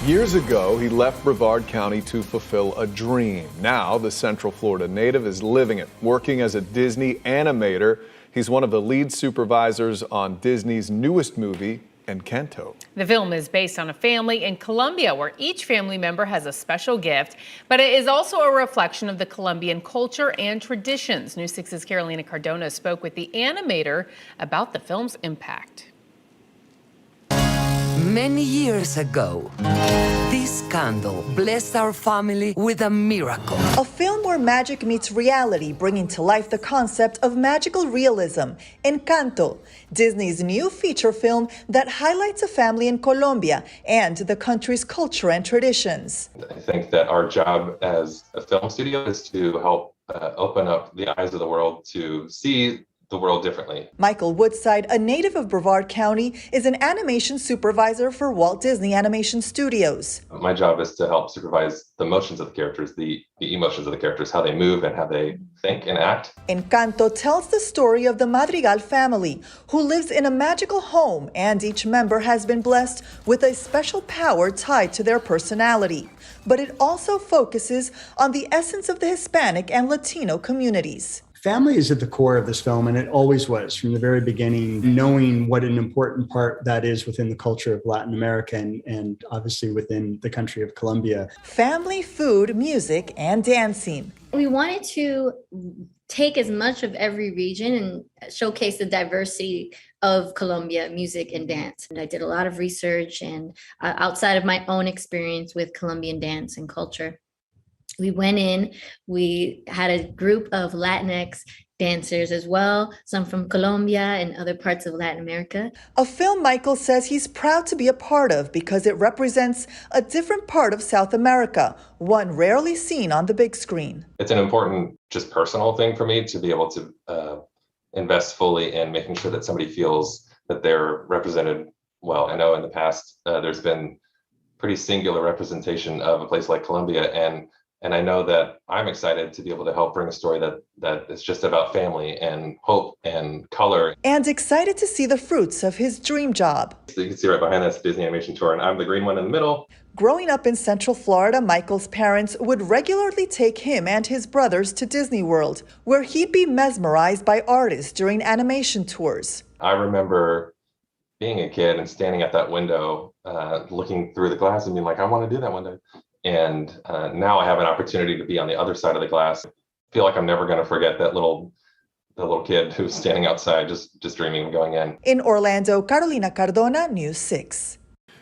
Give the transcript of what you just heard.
Years ago, he left Brevard County to fulfill a dream. Now, the Central Florida native is living it, working as a Disney animator. He's one of the lead supervisors on Disney's newest movie, Encanto. The film is based on a family in Colombia where each family member has a special gift, but it is also a reflection of the Colombian culture and traditions. News 6's Carolina Cardona spoke with the animator about the film's impact. Many years ago, this candle blessed our family with a miracle. A film where magic meets reality, bringing to life the concept of magical realism. Encanto, Disney's new feature film that highlights a family in Colombia and the country's culture and traditions. I think that our job as a film studio is to help open up the eyes of the world to see the world differently. Michael Woodside, a native of Brevard County, is an animation supervisor for Walt Disney Animation Studios. My job is to help supervise the motions of the characters, the emotions of the characters, how they move and how they think and act. Encanto tells the story of the Madrigal family, who lives in a magical home, and each member has been blessed with a special power tied to their personality. But it also focuses on the essence of the Hispanic and Latino communities. Family is at the core of this film, and it always was from the very beginning, knowing what an important part that is within the culture of Latin America and obviously within the country of Colombia. Family, food, music, and dancing. We wanted to take as much of every region and showcase the diversity of Colombia, music and dance. And I did a lot of research and outside of my own experience with Colombian dance and culture. We went in, we had a group of Latinx dancers as well, some from Colombia and other parts of Latin America. A film Michael says he's proud to be a part of because it represents a different part of South America, one rarely seen on the big screen. It's an important, just personal thing for me to be able to invest fully in making sure that somebody feels that they're represented well. I know in the past there's been pretty singular representation of a place like Colombia, and I know that I'm excited to be able to help bring a story that is just about family and hope and color. And excited to see the fruits of his dream job. So you can see right behind that's Disney Animation Tour, and I'm the green one in the middle. Growing up in Central Florida, Michael's parents would regularly take him and his brothers to Disney World, where he'd be mesmerized by artists during animation tours. I remember being a kid and standing at that window, looking through the glass and being like, I want to do that one day. And now I have an opportunity to be on the other side of the glass. I feel like I'm never going to forget the little kid who's standing outside just dreaming of going in. In Orlando, Carolina Cardona, News 6.